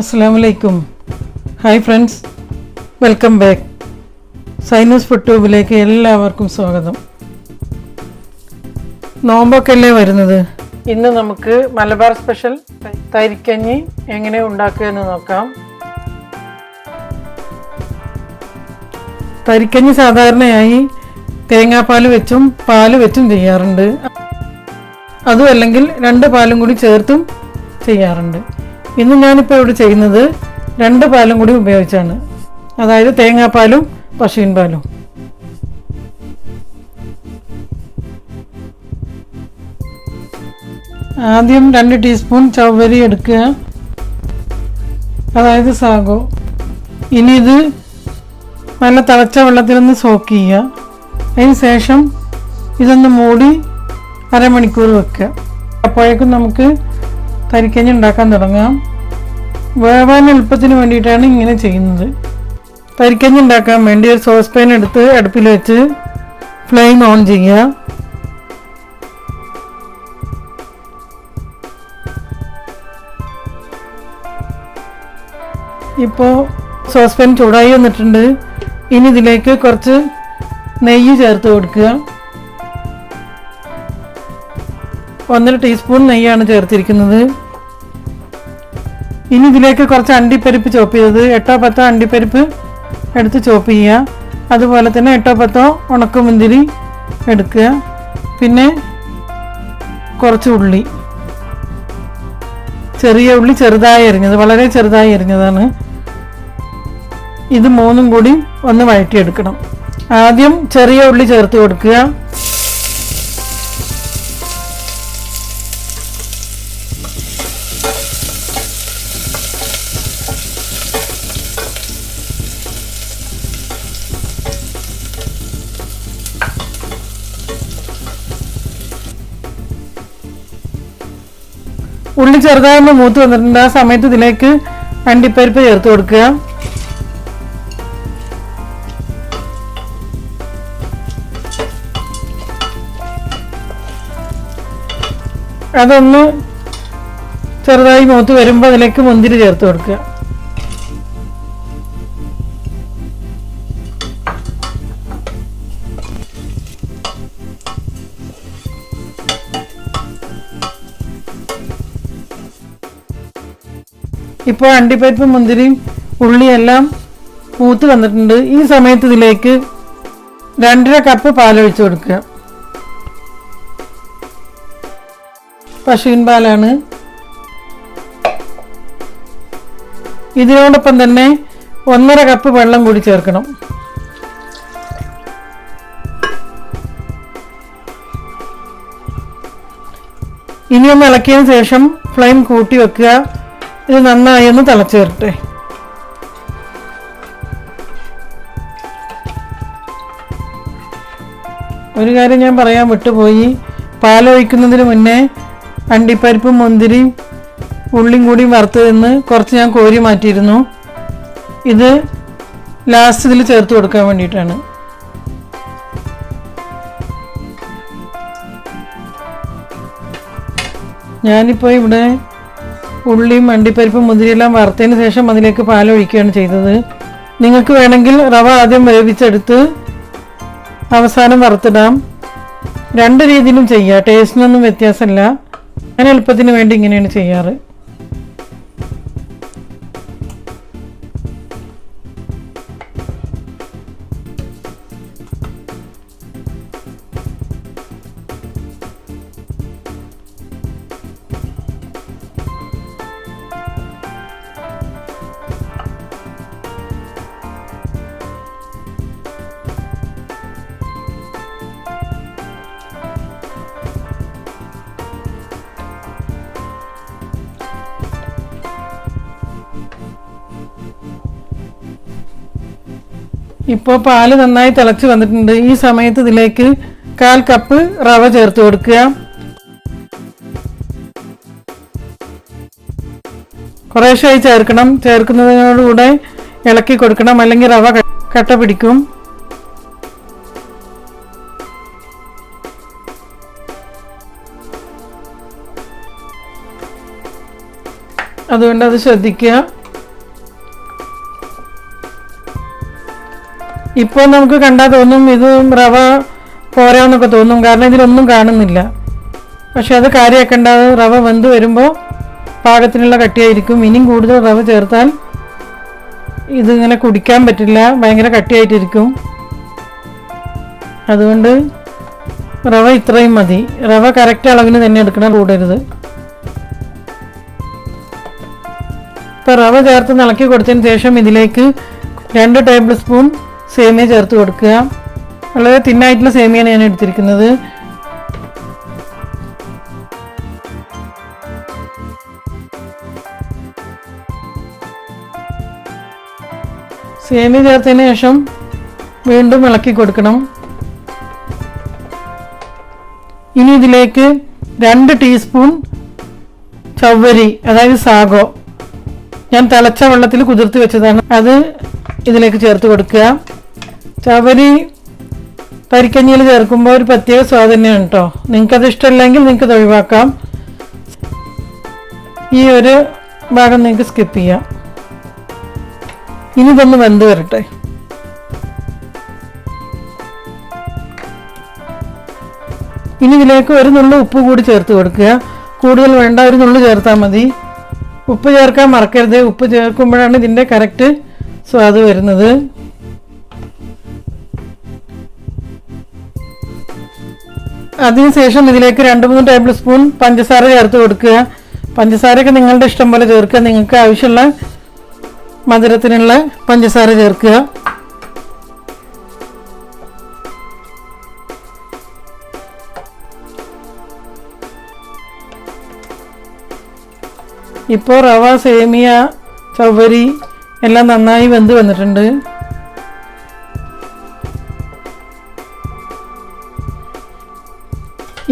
Assalamualaikum. Hi friends, welcome back. Zainz ഫുഡ്യൂബിലേക്ക് എല്ലാവർക്കും സ്വാഗതം. നോമ്പൊക്കെയല്ലേ വരുന്നത്. ഇന്ന് നമുക്ക് മലബാർ സ്പെഷ്യൽ തരിക്കഞ്ഞി എങ്ങനെ ഉണ്ടാക്കുക എന്ന് നോക്കാം. തരിക്കഞ്ഞി സാധാരണയായി തേങ്ങാപ്പാൽ വെച്ചും പാൽ വെച്ചും ചെയ്യാറുണ്ട്. അതും അല്ലെങ്കിൽ 2 പാലും കൂടി ചേർത്തും ചെയ്യാറുണ്ട്. ഇന്ന് ഞാനിപ്പോൾ ഇവിടെ ചെയ്യുന്നത് 2 പാലും കൂടി ഉപയോഗിച്ചാണ്, അതായത് തേങ്ങാപ്പാലും പശുവിൻ പാലും. ആദ്യം 2 ടീസ്പൂൺ ചവ്വരി എടുക്കുക, അതായത് സാഗോ. ഇനി ഇത് നല്ല തിളച്ച വെള്ളത്തിലൊന്ന് സോക്ക് ചെയ്യുക. അതിന് ശേഷം ഇതൊന്ന് മൂടി അരമണിക്കൂർ വെക്കുക. അപ്പോഴേക്കും നമുക്ക് തരിക്കഞ്ഞി ഉണ്ടാക്കാൻ തുടങ്ങാം. വേവാൻ എളുപ്പത്തിന് വേണ്ടിയിട്ടാണ് ഇങ്ങനെ ചെയ്യുന്നത്. തരിക്കഞ്ഞി ഉണ്ടാക്കാൻ വേണ്ടി ഒരു സോസ് പാൻ എടുത്ത് അടുപ്പിൽ വെച്ച് ഫ്ലെയിം ഓൺ ചെയ്യുക. ഇപ്പോൾ സോസ് പാൻ ചൂടായി വന്നിട്ടുണ്ട്. ഇനി ഇതിലേക്ക് കുറച്ച് നെയ്യ് ചേർത്ത് കൊടുക്കുക. 1.5 ടീസ്പൂൺ നെയ്യാണ് ചേർത്തിരിക്കുന്നത്. ഇനി ഇതിലേക്ക് കുറച്ച് അണ്ടിപ്പരിപ്പ് ചോപ്പ് ചെയ്തത് 8-10 അണ്ടിപ്പരിപ്പ് എടുത്ത് ചോപ്പ് ചെയ്യുക. അതുപോലെ തന്നെ 8-10 ഉണക്കമുന്തിരി എടുക്കുക. പിന്നെ കുറച്ച് ഉള്ളി, ചെറിയ ഉള്ളി ചെറുതായി അരിഞ്ഞത്, വളരെ ചെറുതായി അരിഞ്ഞതാണ്. ഇത് 3ഉം കൂടി ഒന്ന് വഴറ്റിയെടുക്കണം. ആദ്യം ചെറിയ ഉള്ളി ചേർത്ത് കൊടുക്കുക. ഉള്ളി ചെറുതായി മൂത്ത് വന്നിട്ടുണ്ട്. ആ സമയത്ത് ഇതിലേക്ക് അണ്ടിപ്പരിപ്പ് ചേർത്ത് കൊടുക്കുക. അതൊന്ന് ചെറുതായി മൂത്ത് വരുമ്പോൾ അതിലേക്ക് മുന്തിരി ചേർത്ത് കൊടുക്കുക. ഇപ്പോൾ അണ്ടിപ്പരിപ്പും മുന്തിരിയും ഉള്ളിയെല്ലാം മൂത്ത് വന്നിട്ടുണ്ട്. ഈ സമയത്ത് ഇതിലേക്ക് 2.5 കപ്പ് പാലൊഴിച്ച് കൊടുക്കുക. പശുവിൻ പാലാണ്. ഇതിനോടൊപ്പം തന്നെ 1.5 കപ്പ് വെള്ളം കൂടി ചേർക്കണം. ഇനിയൊന്ന് ഇളക്കിയതിന് ശേഷം ഫ്ലെയിം കൂട്ടി വെക്കുക. ഇത് നന്നായി ഒന്ന് തിളച്ച് വരട്ടെ. ഒരു കാര്യം ഞാൻ പറയാൻ വിട്ടുപോയി. പാലൊഴിക്കുന്നതിന് മുന്നേ അണ്ടിപ്പരിപ്പും മുന്തിരിയും ഉള്ളിയും കൂടി വറുത്തതെന്ന് കുറച്ച് ഞാൻ കോരി മാറ്റിയിരുന്നു. ഇത് ലാസ്റ്റ് ഇതിൽ ചേർത്ത് കൊടുക്കാൻ വേണ്ടിയിട്ടാണ്. ഞാനിപ്പോൾ ഇവിടെ ഉള്ളിയും അണ്ടിപ്പരിപ്പും മുന്തിരിയെല്ലാം വറുത്തതിന് ശേഷം അതിലേക്ക് പാലൊഴിക്കുകയാണ് ചെയ്തത്. നിങ്ങൾക്ക് വേണമെങ്കിൽ റവ ആദ്യം വേവിച്ചെടുത്ത് അവസാനം വറുത്തിടാം. 2 രീതിയിലും ചെയ്യാം, ടേസ്റ്റിനൊന്നും വ്യത്യാസമില്ല. ഞാൻ എളുപ്പത്തിന് വേണ്ടി ഇങ്ങനെയാണ് ചെയ്യാറ്. ഇപ്പോൾ പാല് നന്നായി തിളച്ച് വന്നിട്ടുണ്ട്. ഈ സമയത്ത് ഇതിലേക്ക് 1/4 കപ്പ് റവ ചേർത്ത് കൊടുക്കുക. കുറേശ്ശായി ചേർക്കണം. ചേർക്കുന്നതിനോടുകൂടെ ഇളക്കി കൊടുക്കണം, അല്ലെങ്കിൽ റവ കട്ട പിടിക്കും. അതുകൊണ്ട് അത് ശ്രദ്ധിക്കുക. ഇപ്പോൾ നമുക്ക് കണ്ടാൽ തോന്നും ഇത് റവ പോരാന്നൊക്കെ തോന്നും, കാരണം ഇതിലൊന്നും കാണുന്നില്ല. പക്ഷെ അത് കാര്യമാക്കേണ്ടത് റവ വെന്ത് വരുമ്പോൾ പാകത്തിനുള്ള കട്ടിയായിരിക്കും. ഇനിയും കൂടുതൽ റവ ചേർത്താൽ ഇതിങ്ങനെ കുടിക്കാൻ പറ്റില്ല, ഭയങ്കര കട്ടിയായിട്ടിരിക്കും. അതുകൊണ്ട് റവ ഇത്രയും മതി. റവ കറക്റ്റ് അളവിന് തന്നെ എടുക്കണം, കൂടരുത്. ഇപ്പോൾ റവ ചേർത്ത് ഇളക്കി കൊടുത്തതിന് ശേഷം ഇതിലേക്ക് 2 ടേബിൾ സ്പൂൺ സേമിയ ചേർത്ത് കൊടുക്കുക. വളരെ തിന്നായിട്ടുള്ള സേമിയാണ് ഞാൻ എടുത്തിരിക്കുന്നത്. സേമിയ ചേർത്തതിന് ശേഷം വീണ്ടും ഇളക്കി കൊടുക്കണം. ഇനി ഇതിലേക്ക് 2 ടീസ്പൂൺ ചവ്വരി, അതായത് സാഗോ, ഞാൻ തിളച്ച വെള്ളത്തിൽ കുതിർത്ത് വെച്ചതാണ്, അത് ഇതിലേക്ക് ചേർത്ത് കൊടുക്കുക. ചവ്വരി തരിക്കഞ്ഞിയിൽ ചേർക്കുമ്പോൾ ഒരു പ്രത്യേക സ്വാദ് തന്നെയാണ് കേട്ടോ. നിങ്ങൾക്കത് ഇഷ്ടമില്ലെങ്കിൽ നിങ്ങൾക്ക് ഒഴിവാക്കാം. ഈ ഒരു ഭാഗം നിങ്ങൾക്ക് സ്കിപ്പ് ചെയ്യാം. ഇനി ഇതൊന്ന് വെന്ത് വരട്ടെ. ഇനി ഇതിലേക്ക് ഒരു നുള്ളു ഉപ്പ് കൂടി ചേർത്ത് കൊടുക്കുക. കൂടുതൽ വേണ്ട, ഒരു നുള്ളു ചേർത്താൽ മതി. ഉപ്പ് ചേർക്കാൻ മറക്കരുത്. ഉപ്പ് ചേർക്കുമ്പോഴാണ് ഇതിൻ്റെ കറക്റ്റ് സ്വാദ് വരുന്നത്. അതിനുശേഷം ഇതിലേക്ക് 2-3 ടേബിൾ സ്പൂൺ പഞ്ചസാര ചേർത്ത് കൊടുക്കുക. പഞ്ചസാരയൊക്കെ നിങ്ങളുടെ ഇഷ്ടം പോലെ ചേർക്കുക. നിങ്ങൾക്ക് ആവശ്യമുള്ള മധുരത്തിനുള്ള പഞ്ചസാര ചേർക്കുക. ഇപ്പോൾ റവ, സേമിയ, ചവ്വരി എല്ലാം നന്നായി വെന്ത് വന്നിട്ടുണ്ട്.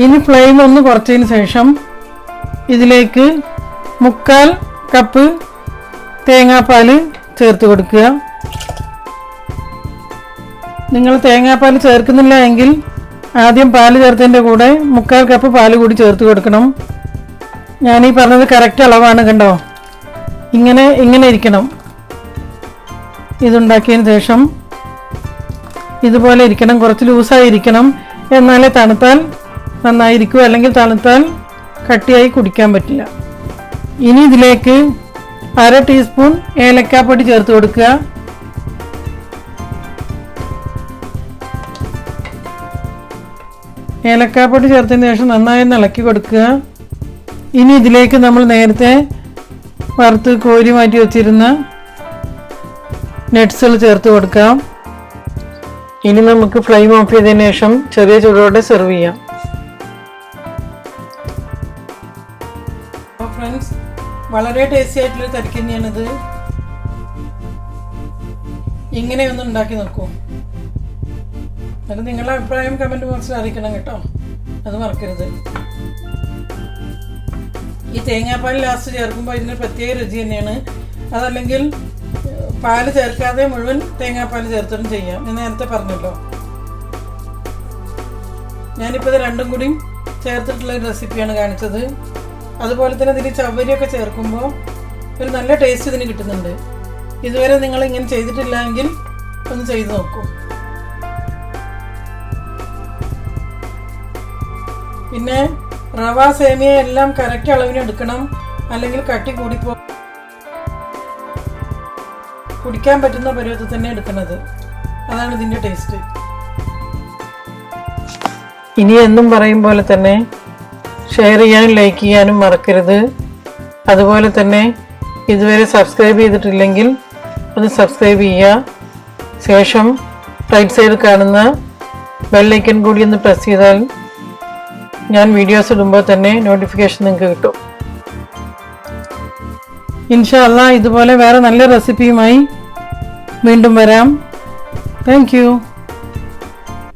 ഇനി ഫ്ലെയിം ഒന്ന് കുറച്ചതിന് ശേഷം ഇതിലേക്ക് 1/4 കപ്പ് തേങ്ങാപ്പാൽ ചേർത്ത് കൊടുക്കുക. നിങ്ങൾ തേങ്ങാപ്പാൽ ചേർക്കുന്നില്ല എങ്കിൽ ആദ്യം പാല് ചേർത്തതിൻ്റെ കൂടെ 1/4 കപ്പ് പാല് കൂടി ചേർത്ത് കൊടുക്കണം. ഞാനീ പറഞ്ഞത് കറക്റ്റ് അളവാണ്, കണ്ടോ? ഇങ്ങനെ ഇരിക്കണം. ഇതുണ്ടാക്കിയതിന് ശേഷം ഇതുപോലെ ഇരിക്കണം, കുറച്ച് ലൂസായിരിക്കണം. എന്നാലേ തണുത്താൽ നന്നായിരിക്കും, അല്ലെങ്കിൽ തണുത്താൽ കട്ടിയായി കുടിക്കാൻ പറ്റില്ല. ഇനി ഇതിലേക്ക് 1/2 ടീസ്പൂൺ ഏലക്കാപ്പൊടി ചേർത്ത് കൊടുക്കുക. ഏലക്കാപ്പൊടി ചേർത്തതിന് ശേഷം നന്നായി ഇളക്കി കൊടുക്കുക. ഇനി ഇതിലേക്ക് നമ്മൾ നേരത്തെ വറുത്ത് കോരി മാറ്റി വെച്ചിരുന്ന നട്ട്സുകൾ ചേർത്ത് കൊടുക്കാം. ഇനി നമുക്ക് ഫ്ലെയിം ഓഫ് ചെയ്തതിന് ശേഷം ചെറിയ ചൂടോടെ സെർവ് ചെയ്യാം. ഫ്രണ്ട്സ്, വളരെ ടേസ്റ്റി ആയിട്ടുള്ള തരിക്കഞ്ഞിയാണിത്. ഇങ്ങനെയൊന്ന് ഉണ്ടാക്കി നോക്കൂ. അത് നിങ്ങളുടെ അഭിപ്രായം കമൻറ്റ് ബോക്സിൽ അറിയിക്കണം കേട്ടോ, അത് മറക്കരുത്. ഈ തേങ്ങാപ്പാൽ ലാസ്റ്റ് ചേർക്കുമ്പോൾ ഇതിന് പ്രത്യേക രുചി തന്നെയാണ്. അതല്ലെങ്കിൽ പാല് ചേർക്കാതെ മുഴുവൻ തേങ്ങാപ്പാൽ ചേർത്തിട്ടും ചെയ്യാം. ഞാൻ നേരത്തെ പറഞ്ഞല്ലോ. ഞാനിപ്പോൾ ഇത് രണ്ടും കൂടിയും ചേർത്തിട്ടുള്ള ഒരു റെസിപ്പിയാണ് കാണിച്ചത്. അതുപോലെ തന്നെ ഇതിൽ ചവ്വരിയൊക്കെ ചേർക്കുമ്പോൾ ഒരു നല്ല ടേസ്റ്റ് ഇതിന് കിട്ടുന്നുണ്ട്. ഇതുവരെ നിങ്ങൾ ഇങ്ങനെ ചെയ്തിട്ടില്ല എങ്കിൽ ഒന്ന് ചെയ്ത് നോക്കൂ. പിന്നെ റവ, സേമിയ എല്ലാം കറക്റ്റ് അളവിന് എടുക്കണം, അല്ലെങ്കിൽ കട്ടി കൂടിപ്പോ കുടിക്കാൻ പറ്റുന്ന പരുവത്തിൽ തന്നെ എടുക്കുന്നത്. അതാണ് ഇതിൻ്റെ ടേസ്റ്റ്. ഇനി എന്നും പറയും പോലെ തന്നെ ഷെയർ ചെയ്യാനും ലൈക്ക് ചെയ്യാനും മറക്കരുത്. അതുപോലെ തന്നെ ഇതുവരെ സബ്സ്ക്രൈബ് ചെയ്തിട്ടില്ലെങ്കിൽ ഒന്ന് സബ്സ്ക്രൈബ് ചെയ്യുക. ശേഷം റൈറ്റ് സൈഡിൽ കാണുന്ന ബെല്ലൈക്കൺ കൂടി ഒന്ന് പ്രസ് ചെയ്താൽ ഞാൻ വീഡിയോസ് ഇടുമ്പോൾ തന്നെ നോട്ടിഫിക്കേഷൻ നിങ്ങൾക്ക് കിട്ടും. ഇൻഷാ അല്ലാഹ് ഇതുപോലെ വേറെ നല്ല റെസിപ്പിയുമായി വീണ്ടും വരാം. Thank you.